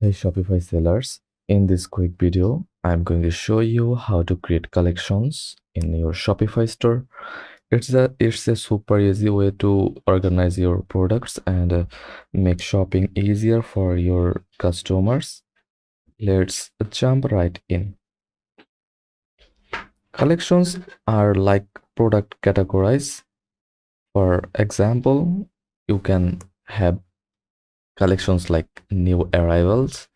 Hey Shopify sellers, in this quick video, I'm going to show you how to create collections in your Shopify store. It's a super easy way to organize your products and make shopping easier for your customers. Let's jump right in. Collections are like product categories. For example, you can have collections like new arrivals,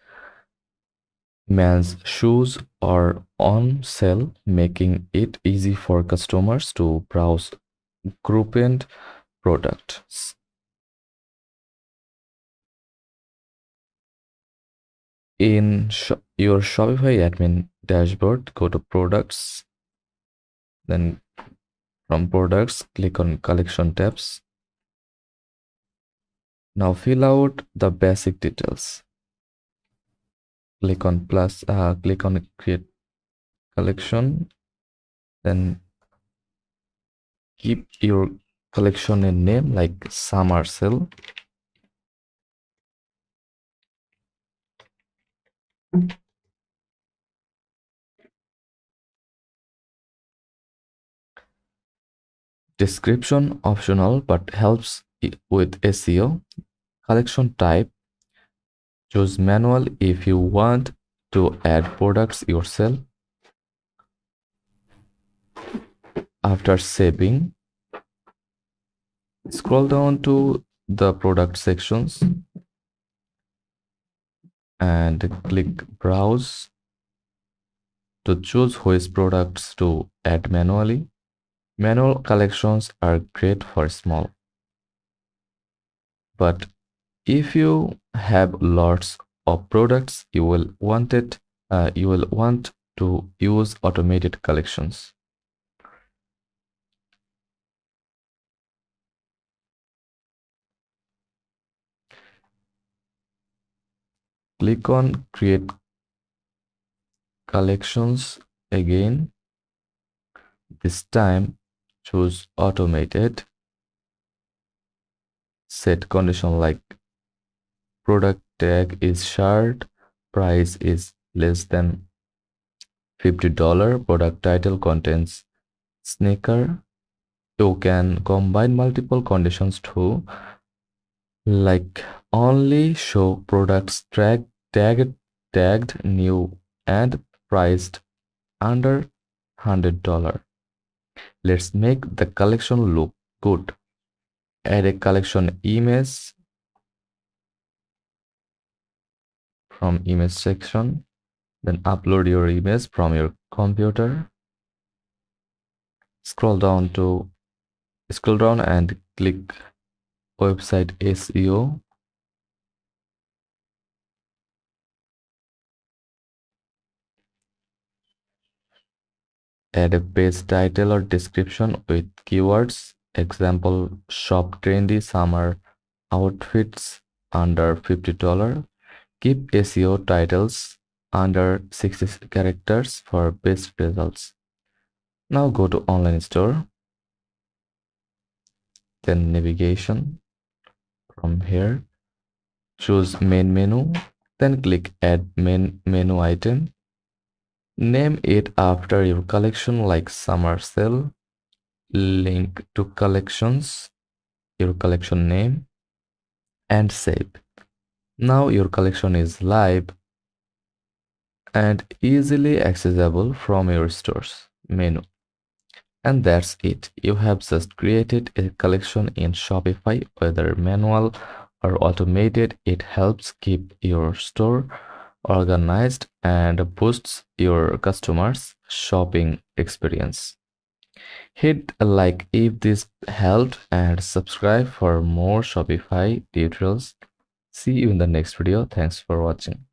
men's shoes are on sale, making it easy for customers to browse grouped products. In your Shopify admin dashboard, go to products, then from products, click on collection tabs. Now fill out the basic details. Click on click on create collection, then keep your collection a name like summer sale. Description optional but helps with SEO. Collection type, choose manual if you want to add products yourself. After saving, scroll down to the product sections and click browse to choose which products to add manually. Manual collections are great for small, but if you have lots of products, you will want to use automated collections. Click on create collections again. This time choose automated. Set condition like product tag is shared, price is less than $50, product title contains sneaker. You can combine multiple conditions too, like only show products tagged new and priced under $100. Let's make the collection look good. Add a collection image from image section, then upload your image from your computer. Scroll down and click website SEO. Add a page title or description with keywords. Example, shop trendy summer outfits under $50. Keep SEO titles under 60 characters for best results. Now go to online store, then navigation. From here, choose main menu, then click add main menu item. Name it after your collection like summer sale. Link to collections, your collection name, and save. Now your collection is live and easily accessible from your store's menu. And that's it. You have just created a collection in Shopify, whether manual or automated. It helps keep your store organized and boosts your customers' shopping experience. Hit like if this helped and subscribe for more Shopify tutorials. See you in the next video. Thanks for watching.